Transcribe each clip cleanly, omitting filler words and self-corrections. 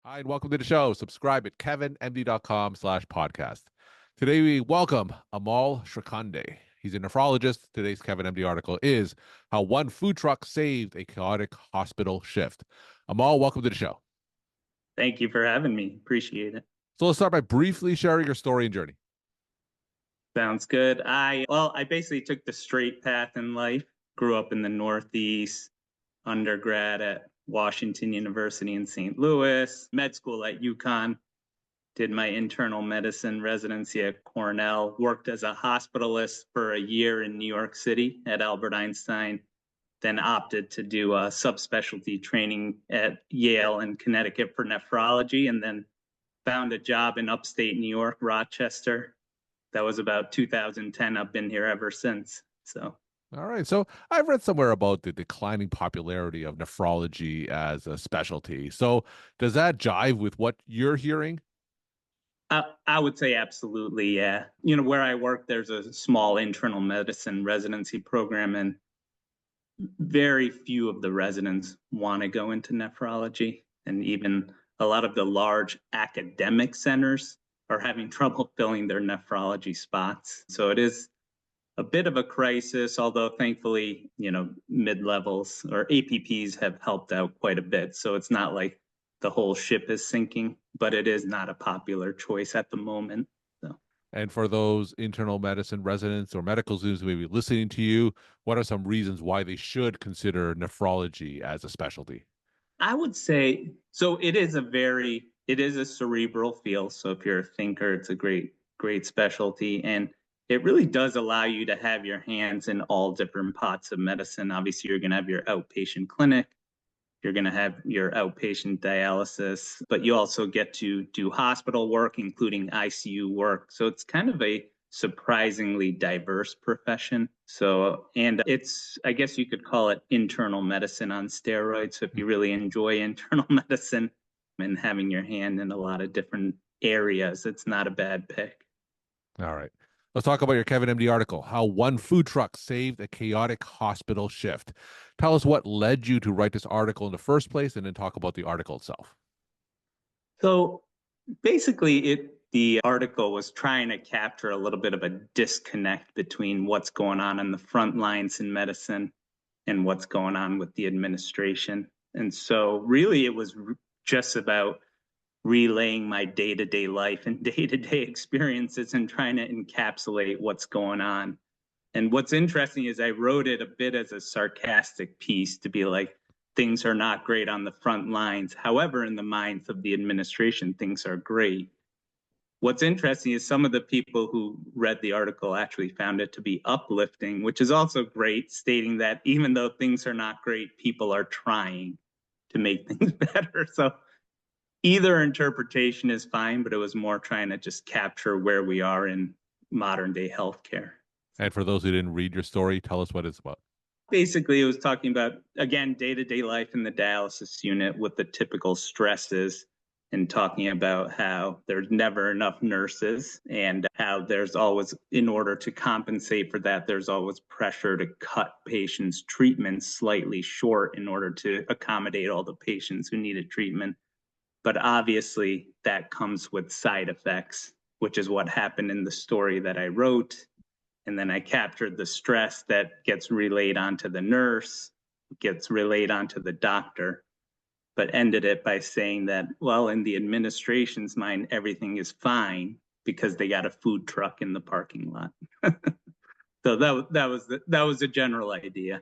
Hi, and welcome to the show. Subscribe at kevinmd.com/podcast. Today we welcome Amol Shrikhande. He's a nephrologist. Today's Kevin MD article is How One Food Truck Saved a Chaotic Hospital Shift. Amol, welcome to the show. Thank you for having me. Appreciate it. So let's start by briefly sharing your story and journey. Sounds good. I basically took the straight path in life. Grew up in the Northeast, undergrad at Washington University in St. Louis, med school at UConn, did my internal medicine residency at Cornell, worked as a hospitalist for a year in New York City at Albert Einstein, then opted to do a subspecialty training at Yale in Connecticut for nephrology, and then found a job in upstate New York, Rochester. That was about 2010. I've been here ever since. So, All right. So I've read somewhere about the declining popularity of nephrology as a specialty. So does that jive with what you're hearing? I would say absolutely, yeah. Where I work, there's a small internal medicine residency program, and very few of the residents want to go into nephrology. And even a lot of the large academic centers are having trouble filling their nephrology spots. So it is a bit of a crisis, although thankfully, mid-levels or APPs have helped out quite a bit. So it's not like the whole ship is sinking, but it is not a popular choice at the moment. So. And for those internal medicine residents or medical students who may be listening to you, what are some reasons why they should consider nephrology as a specialty? I would say, so it is a cerebral field. So if you're a thinker, it's a great specialty. And it really does allow you to have your hands in all different pots of medicine. Obviously, you're going to have your outpatient clinic, you're going to have your outpatient dialysis, but you also get to do hospital work, including ICU work. So it's kind of a surprisingly diverse profession. So, and I guess you could call it internal medicine on steroids. So if you really enjoy internal medicine and having your hand in a lot of different areas, it's not a bad pick. All right. Let's talk about your Kevin MD article, How One Food Truck Saved a Chaotic Hospital Shift. Tell us what led you to write this article in the first place, and then talk about the article itself. So basically, the article was trying to capture a little bit of a disconnect between what's going on the front lines in medicine and what's going on with the administration. And so really it was just about relaying my day-to-day life and day-to-day experiences and trying to encapsulate what's going on. And what's interesting is I wrote it a bit as a sarcastic piece to be like, things are not great on the front lines. However, in the minds of the administration, things are great. What's interesting is some of the people who read the article actually found it to be uplifting, which is also great, stating that even though things are not great, people are trying to make things better. So either interpretation is fine, but it was more trying to just capture where we are in modern day healthcare. And for those who didn't read your story, tell us what it's about. Basically, it was talking about, again, day-to-day life in the dialysis unit with the typical stresses, and talking about how there's never enough nurses and how there's always, in order to compensate for that, there's always pressure to cut patients' treatments slightly short in order to accommodate all the patients who needed treatment. But obviously, that comes with side effects, which is what happened in the story that I wrote. And then I captured the stress that gets relayed onto the nurse, gets relayed onto the doctor, but ended it by saying that, well, in the administration's mind, everything is fine because they got a food truck in the parking lot. So that was the general idea.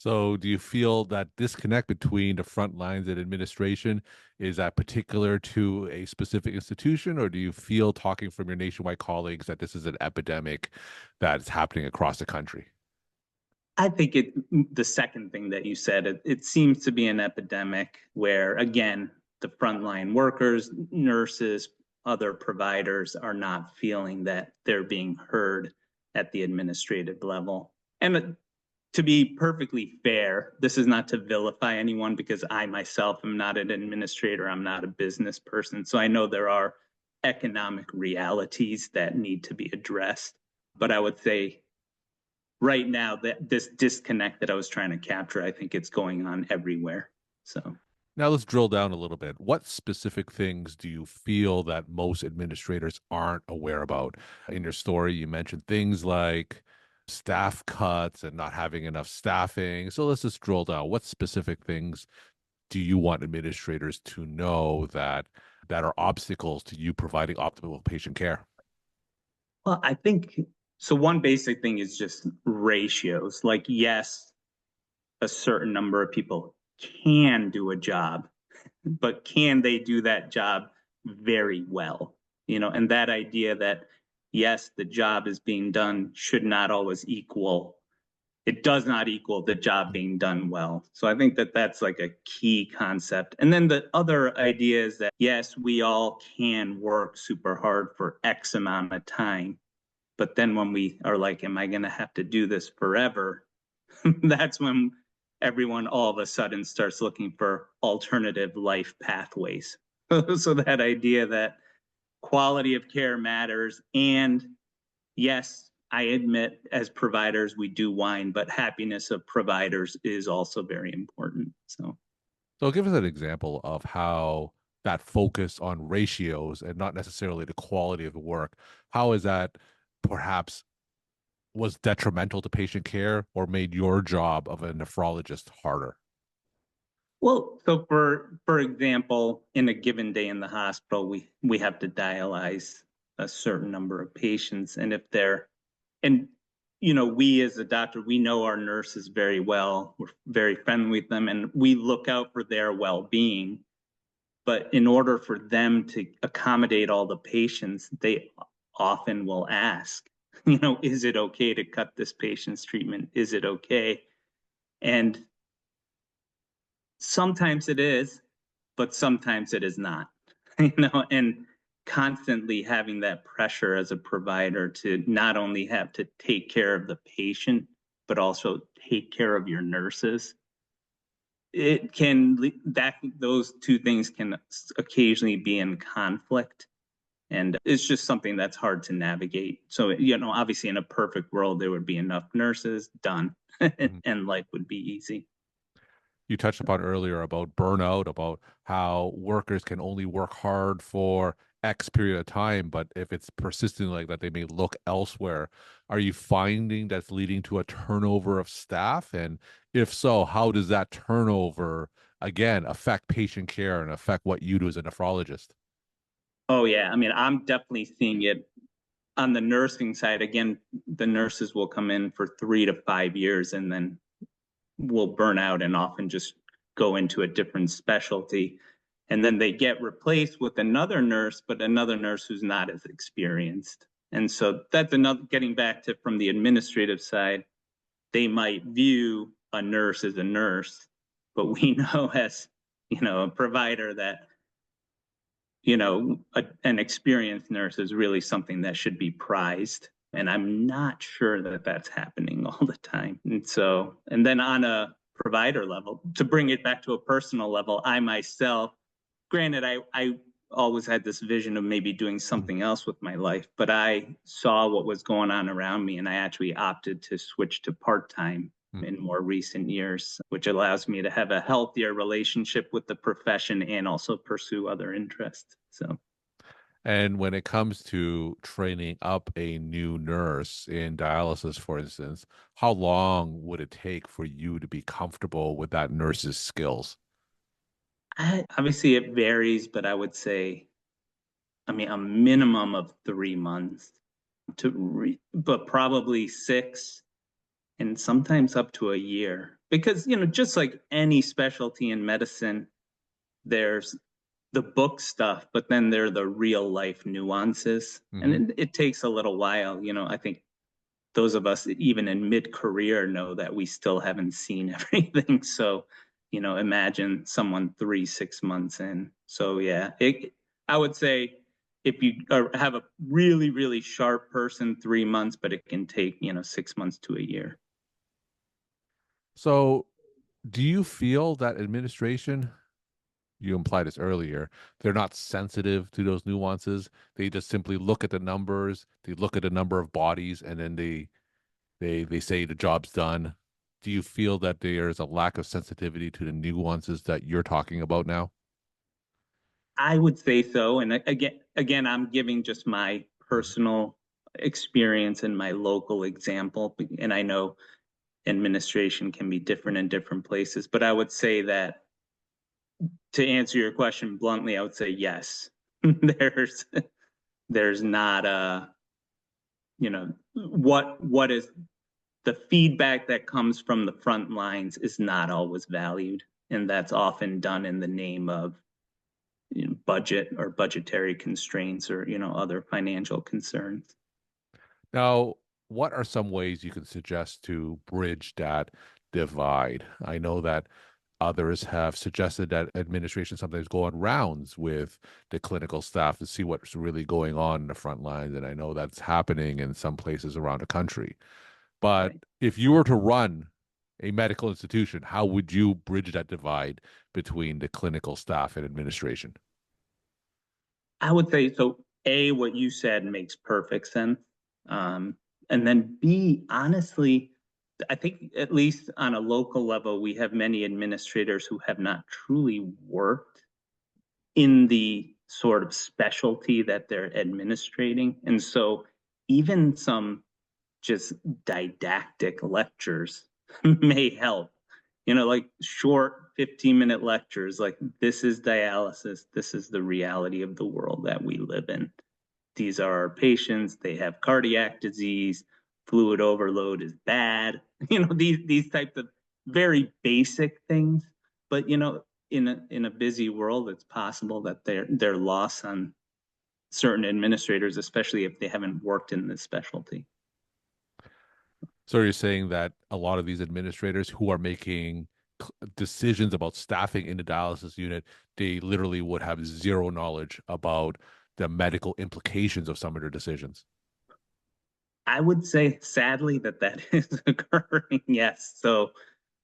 So, do you feel that disconnect between the front lines and administration is that particular to a specific institution, or do you feel, talking from your nationwide colleagues, that this is an epidemic that's happening across the country? I think the second thing that you said, it seems to be an epidemic where, again, the frontline workers, nurses, other providers are not feeling that they're being heard at the administrative level. And to be perfectly fair, this is not to vilify anyone, because I myself am not an administrator. I'm not a business person. So I know there are economic realities that need to be addressed. But I would say right now that this disconnect that I was trying to capture, I think it's going on everywhere. So Now let's drill down a little bit. What specific things do you feel that most administrators aren't aware about? In your story, you mentioned things like staff cuts and not having enough staffing. So let's just drill down. What specific things do you want administrators to know that are obstacles to you providing optimal patient care? Well, I think so. One basic thing is just ratios. Like, yes, a certain number of people can do a job, but can they do that job very well? And that idea that, yes, the job is being done should not always equal, it does not equal the job being done well. So I think that that's like a key concept. And then the other idea is that, yes, we all can work super hard for X amount of time. But then when we are like, am I going to have to do this forever? That's when everyone all of a sudden starts looking for alternative life pathways. So that idea that quality of care matters. And yes, I admit as providers, we do whine, but happiness of providers is also very important. So give us an example of how that focus on ratios and not necessarily the quality of the work, how is that perhaps was detrimental to patient care or made your job of a nephrologist harder? Well, so for example, in a given day in the hospital, we have to dialyze a certain number of patients, and if they're and we as a doctor, we know our nurses very well. We're very friendly with them, and we look out for their well-being. But in order for them to accommodate all the patients, they often will ask, is it okay to cut this patient's treatment? Is it okay? And sometimes it is, but sometimes it is not. And constantly having that pressure as a provider to not only have to take care of the patient, but also take care of your nurses. It can that those two things can occasionally be in conflict, and it's just something that's hard to navigate. So obviously in a perfect world there would be enough nurses done Mhm. and life would be easy. You touched upon earlier about burnout, about how workers can only work hard for X period of time, but if it's persistent like that, they may look elsewhere. Are you finding that's leading to a turnover of staff? And if so, how does that turnover again affect patient care and affect what you do as a nephrologist? Oh yeah, I mean, I'm definitely seeing it on the nursing side. Again, the nurses will come in for 3 to 5 years and then will burn out and often just go into a different specialty. And then they get replaced with another nurse, but another nurse who's not as experienced. And so that's another, getting back to from the administrative side, they might view a nurse as a nurse, but we know as, a provider that, an experienced nurse is really something that should be prized. And I'm not sure that that's happening all the time. And then on a provider level, to bring it back to a personal level, I myself, granted, I always had this vision of maybe doing something else with my life, but I saw what was going on around me and I actually opted to switch to part-time Mhm. in more recent years, which allows me to have a healthier relationship with the profession and also pursue other interests. So And when it comes to training up a new nurse in dialysis, for instance, how long would it take for you to be comfortable with that nurse's skills? obviously it varies, but I would say, I mean, a minimum of 3 months but probably 6 and sometimes up to a year. Because, just like any specialty in medicine, there's the book stuff, but then there are the real life nuances. And Hmm. it takes a little while. I think those of us, even in mid career, know that we still haven't seen everything. So, imagine someone 3, 6 months in. So, yeah, I would say if you have a really, really sharp person, 3 months, but it can take, 6 months to a year. So, do you feel that administration, you implied this earlier, they're not sensitive to those nuances? They just simply look at the numbers, they look at the number of bodies, and then they say the job's done. do you feel that there's a lack of sensitivity to the nuances that you're talking about now? I would say so. And again, I'm giving just my Mhm. personal experience and my local example. And I know administration can be different in different places, but I would say that to answer your question bluntly, I would say yes. there's there's not a, what is the feedback that comes from the front lines is not always valued. And that's often done in the name of budget or budgetary constraints or other financial concerns. Now, what are some ways you can suggest to bridge that divide? I know that others have suggested that administration sometimes go on rounds with the clinical staff to see what's really going on in the front lines. And I know that's happening in some places around the country. But Right. if you were to run a medical institution, how would you bridge that divide between the clinical staff and administration? I would say so. A, what you said makes perfect sense. Um, and then B, honestly, I think at least on a local level, we have many administrators who have not truly worked in the sort of specialty that they're administrating. And so even some just didactic lectures may help. Like short 15-minute lectures, like this is dialysis, this is the reality of the world that we live in. These are our patients, they have cardiac disease, fluid overload is bad. These types of very basic things. But in a busy world, it's possible that they're lost on certain administrators, especially if they haven't worked in this specialty. So you're saying that a lot of these administrators who are making decisions about staffing in the dialysis unit, they literally would have zero knowledge about the medical implications of some of their decisions. I would say, sadly, that is occurring. Yes. So,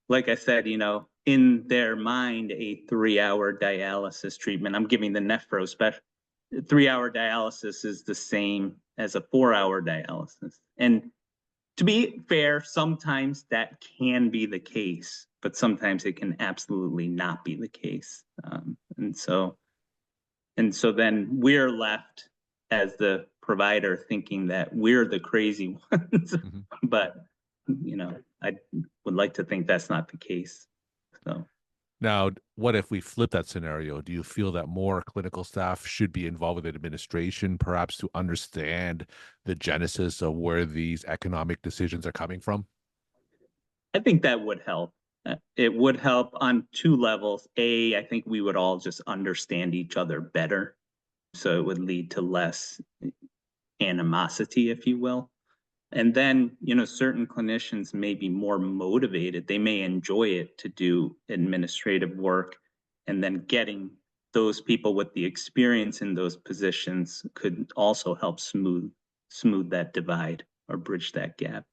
like I said, in their mind, a 3-hour dialysis treatment, I'm giving the nephro special, 3-hour dialysis is the same as a 4-hour dialysis. And to be fair, sometimes that can be the case, but sometimes it can absolutely not be the case. And so then we're left as the provider thinking that we're the crazy ones. Mhm. But I would like to think that's not the case. So Now, what if we flip that scenario? Do you feel that more clinical staff should be involved with administration, perhaps to understand the genesis of where these economic decisions are coming from? I think that would help. It would help on two levels. A, I think we would all just understand each other better. So it would lead to less animosity, if you will. And then, certain clinicians may be more motivated. They may enjoy it to do administrative work. And then getting those people with the experience in those positions could also help smooth that divide or bridge that gap.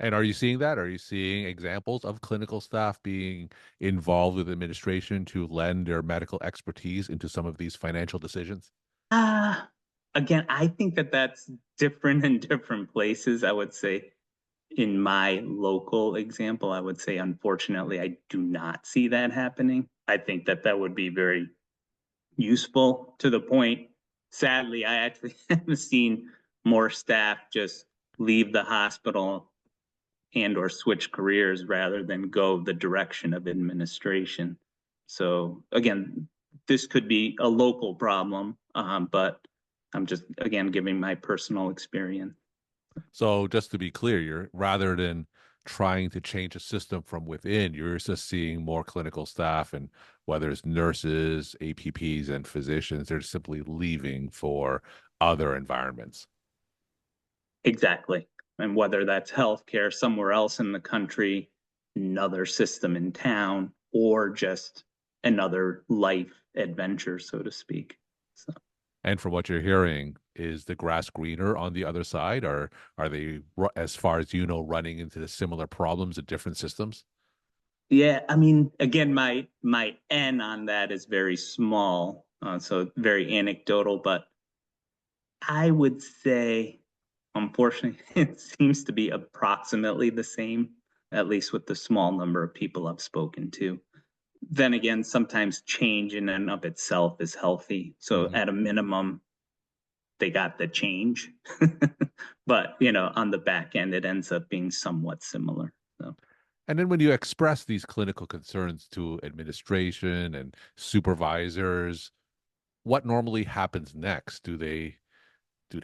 And are you seeing that? Are you seeing examples of clinical staff being involved with administration to lend their medical expertise into some of these financial decisions? Ah, again, I think that that's different in different places. I would say in my local example, I would say, unfortunately, I do not see that happening. I think that that would be very useful to the point. Sadly, I actually have seen more staff just leave the hospital and or switch careers rather than go the direction of administration. So again, this could be a local problem, but I'm just again giving my personal experience. So just to be clear, you're rather than trying to change a system from within, you're just seeing more clinical staff and whether it's nurses, APPs, and physicians, they're simply leaving for other environments. Exactly. And whether that's healthcare somewhere else in the country, another system in town, or just another life adventure, so to speak. So And from what you're hearing, is the grass greener on the other side, or are they, as far as you know, running into the similar problems at different systems? yeah, I mean, again, my N on that is very small, so very anecdotal, but I would say, unfortunately, it seems to be approximately the same. at least with the small number of people I've spoken to. Then again, sometimes change in and of itself is healthy. So at a minimum, they got the change. But, on the back end, it ends up being somewhat similar. So. And then when you express these clinical concerns to administration and supervisors, what normally happens next? Do they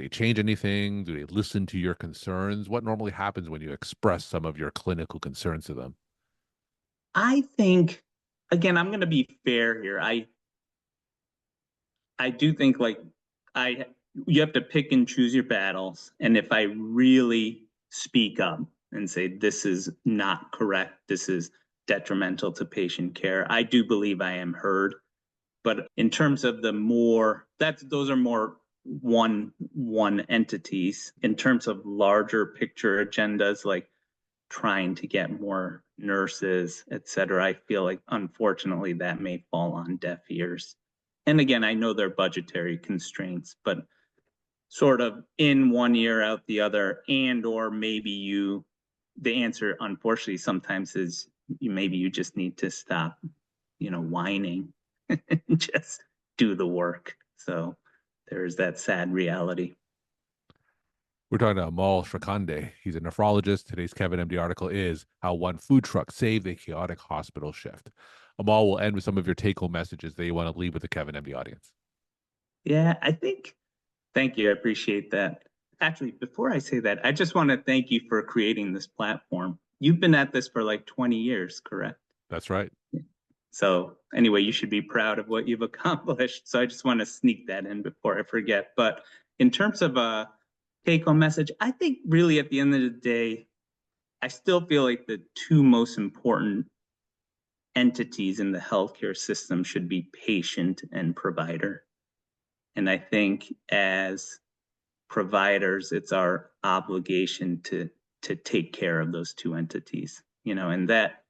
change anything? Do they listen to your concerns? What normally happens when you express some of your clinical concerns to them? I think, again, I'm going to be fair here. I do think you have to pick and choose your battles. And if I really speak up and say, this is not correct, this is detrimental to patient care, I do believe I am heard. But in terms of those are more one entities. In terms of larger picture agendas, like trying to get more nurses, et cetera, I feel like unfortunately that may fall on deaf ears. And again, I know there are budgetary constraints, but sort of in one ear, out the other, or maybe the answer, unfortunately, sometimes is maybe you just need to stop, whining and just do the work. So there's that sad reality. We're talking to Amol Shrikhande. He's a nephrologist. Today's Kevin MD article is How One Food Truck Saved a Chaotic Hospital Shift. Amol will end with some of your take-home messages that you want to leave with the Kevin MD audience. Yeah, thank you. I appreciate that. Actually, before I say that, I just want to thank you for creating this platform. You've been at this for like 20 years, correct? That's right. So anyway, you should be proud of what you've accomplished. So I just want to sneak that in before I forget. But in terms of a take-home message, I think really at the end of the day, I still feel like the two most important entities in the healthcare system should be patient and provider. And I think as providers, it's our obligation to take care of those two entities, and that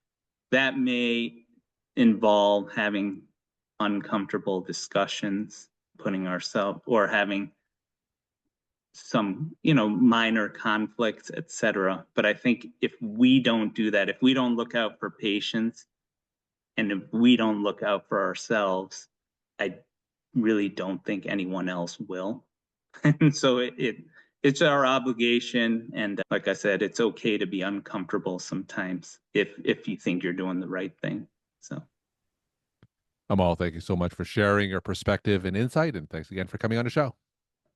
may involve having uncomfortable discussions, putting ourselves or having some, minor conflicts, et cetera. But I think if we don't do that, if we don't look out for patients and if we don't look out for ourselves, I really don't think anyone else will. And so it's our obligation. And like I said, it's okay to be uncomfortable sometimes if you think you're doing the right thing. So. Amol, thank you so much for sharing your perspective and insight. And thanks again for coming on the show.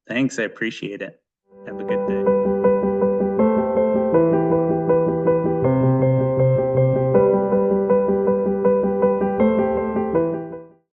Thanks. I appreciate it. Have a good day.